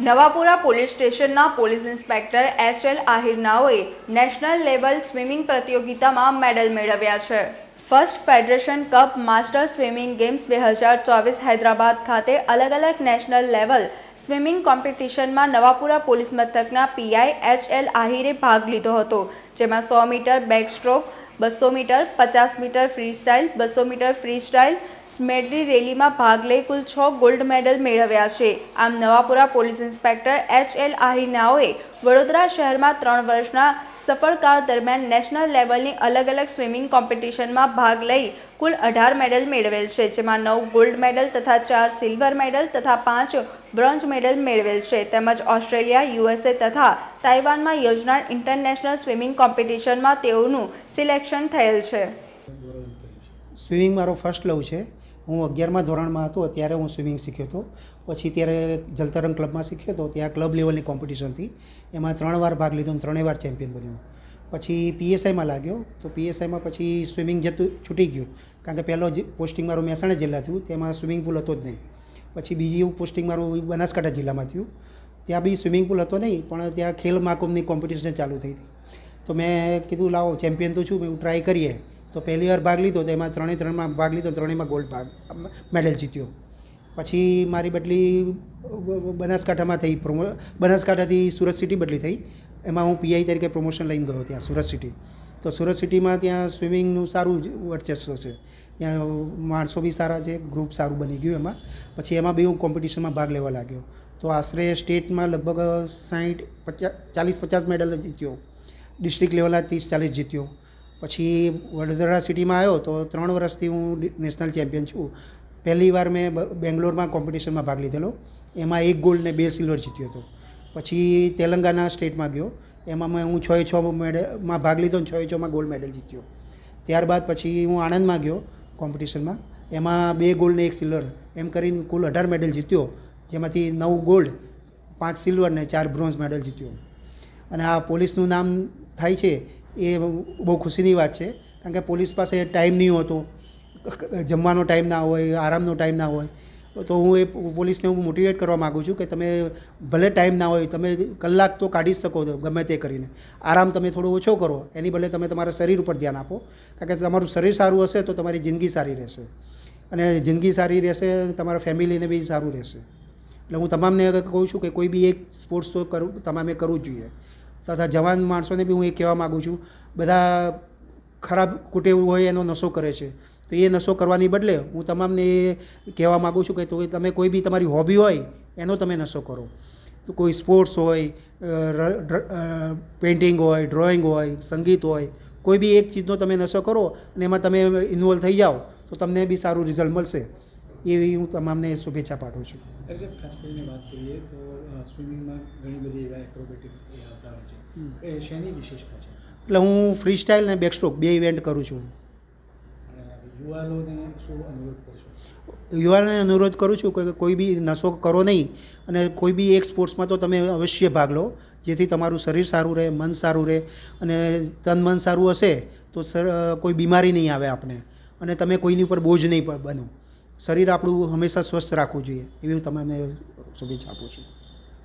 Navapura police સ્ટેશનના police inspector H L. આહિરનાઓએ national level swimming પ્રતિયોગિતામાં મેડલ મેળવ્યા છે. First federation cup master swimming games 2024 Hyderabad ખાતે અલગ-અલગ નેશનલ લેવલ સ્વિમિંગ કોમ્પિટિશનમાં નવાપુરા પોલીસ મથકના પીઆઈ એચ.એલ. આહિરે ભાગ લીધો હતો, જેમાં 100 metre backstroke, 200 metre, 50 metre free style, 200 metre free style medley રેલીમાં ભાગ લઈ કુલ 6 ગોલ્ડ મેડલ મેળવ્યા છે. આમ Navapura police inspector H L. આહિરનાઓએ Vadodara શહેરમાં 3 વર્ષના સફળ કાળ દરમિયાન નેશનલ લેવલની અલગ-અલગ સ્વિમિંગ કોમ્પિટિશનમાં ભાગ લઈ કુલ 18 મેડલ મેળવેલ છે, જેમાં 9 ગોલ્ડ મેડલ તથા 4 સિલ્વર મેડલ તથા 5 બ્રોન્ઝ મેડલ મેળવેલ છે. તેમજ ઓસ્ટ્રેલિયા, યુએસએ તથા તાઇવાનમાં યોજનાર ઇન્ટરનેશનલ સ્વિમિંગ કોમ્પિટિશનમાં તેઓનું સિલેક્શન થયેલ છે. સ્વિમિંગ મારો ફર્સ્ટ લવ છે. હું 11મા ધોરણમાં હતો ત્યારે હું સ્વિમિંગ શીખ્યો હતો. પછી ત્યારે જલતરંગ ક્લબમાં શીખ્યો હતો. ત્યાં ક્લબ લેવલની કોમ્પિટિશન હતી, એમાં 3 વાર ભાગ લીધો અને 3 વાર ચેમ્પિયન બન્યો. પછી પીએસઆઈમાં લાગ્યો તો પીએસઆઈમાં પછી સ્વિમિંગ છૂટી ગયું, કારણ કે પહેલો પોસ્ટિંગ મારું મહેસાણા જિલ્લા થયું, તેમાં સ્વિમિંગ પુલ હતો જ નહીં. પછી બીજી પોસ્ટિંગ મારું બનાસકાંઠા જિલ્લામાં થયું, ત્યાં બી સ્વિમિંગ પુલ હતો નહીં, પણ ત્યાં ખેલ મહાકુંભની કોમ્પિટિશન ચાલુ થઈ હતી. તો મેં કીધું લાવો ચેમ્પિયન તો છું, મેં ટ્રાય કરીએ. તો પહેલી વાર ભાગ લીધો તો એમાં 3માં ભાગ લીધો, 3માં ગોલ્ડ મેડલ જીત્યો. પછી મારી બદલી બનાસકાંઠામાં થઈ, બનાસકાંઠાથી સુરત સિટી બદલી થઈ. એમાં હું પીઆઈ તરીકે પ્રમોશન લઈને ગયો ત્યાં સુરત સિટી. તો સુરત સિટીમાં ત્યાં સ્વિમિંગનું સારું વર્ચસ્વ છે, ત્યાં માણસો બી સારા છે, ગ્રુપ સારું બની ગયું એમાં. પછી એમાં બી હું કોમ્પિટિશનમાં ભાગ લેવા લાગ્યો. તો આશરે સ્ટેટમાં લગભગ 40-50 મેડલ જીત્યો, ડિસ્ટ્રિક્ટ લેવલના 30-40 જીત્યો. પછી વડોદરા સિટીમાં આવ્યો તો 3 વર્ષથી હું નેશનલ ચેમ્પિયન છું. પહેલી વાર મેં બેંગ્લોરમાં કોમ્પિટિશનમાં ભાગ લીધેલો, એમાં 1 ગોલ્ડ ને 2 સિલ્વર જીત્યો હતો. પછી તેલંગાના સ્ટેટમાં ગયો, એમાં હું 6-6 મેડલમાં ભાગ લીધો અને 6-6માં ગોલ્ડ મેડલ જીત્યો. ત્યારબાદ પછી હું આણંદમાં ગયો કોમ્પિટિશનમાં, એમાં 2 ગોલ્ડ ને 1 સિલ્વર એમ કરીને કુલ 18 મેડલ જીત્યો, જેમાંથી 9 ગોલ્ડ, 5 સિલ્વર ને 4 બ્રોન્ઝ મેડલ જીત્યો. અને આ પોલીસનું નામ થાય છે એ બહુ ખુશીની વાત છે, કારણ કે પોલીસ પાસે ટાઈમ નહીં હોતો, જમવાનો ટાઈમ ના હોય, આરામનો ટાઈમ ના હોય. તો હું એ પોલીસને હું મોટિવેટ કરવા માગું છું કે તમે ભલે ટાઈમ ના હોય, તમે કલાક તો કાઢી જ શકો ગમે તે કરીને. આરામ તમે થોડો ઓછો કરો, એની બદલે તમે તમારા શરીર ઉપર ધ્યાન આપો, કારણ કે તમારું શરીર સારું હશે તો તમારી જિંદગી સારી રહેશે, અને જિંદગી સારી રહેશે તમારા ફેમિલીને બી સારું રહેશે. એટલે હું તમામને કહું છું કે કોઈ બી એક સ્પોર્ટ્સ તો તમામે કરવું જ જોઈએ. તથા જવાન માણસોને બી હું એ કહેવા માગું છું, બધા ખરાબ કુટેવ હોય એનો નશો કરે છે, તો એ નશો કરવાની બદલે હું તમામને એ કહેવા માગું છું કે તમે કોઈ બી તમારી હોબી હોય એનો તમે નશો કરો. તો કોઈ સ્પોર્ટ્સ હોય, પેઇન્ટિંગ હોય, ડ્રોઈંગ હોય, સંગીત હોય, કોઈ બી એક ચીજનો તમે નશો કરો અને એમાં તમે ઇન્વોલ્વ થઈ જાઓ તો તમને બી સારું રિઝલ્ટ મળશે. એવી હું તમામને શુભેચ્છા પાઠવું છું. ખાસ કરીને વાત કરીએ તો સ્વિમિંગમાં ઘણી બધી એવા એક્રોબેટિક્સ આવતા હોય છે, એ શેની વિશેષતા છે? એટલે હું ફ્રી સ્ટાઇલ અને બેકસ્ટ્રોક 2 ઇવેન્ટ કરું છું. યુવાનોને શું અનુરોધ કરશો? યુવાનોને અનુરોધ કરું છું કે કોઈ બી નશો કરો નહીં, અને કોઈ બી એક સ્પોર્ટ્સમાં તો તમે અવશ્ય ભાગ લો, જેથી તમારું શરીર સારું રહે, મન સારું રહે, અને તન મન સારું હશે તો કોઈ બીમારી નહીં આવે આપણે, અને તમે કોઈની ઉપર બોજ નહીં બનો. શરીર આપણું હંમેશા સ્વસ્થ રાખવું જોઈએ, એવી હું તમને શુભેચ્છા આપું છું.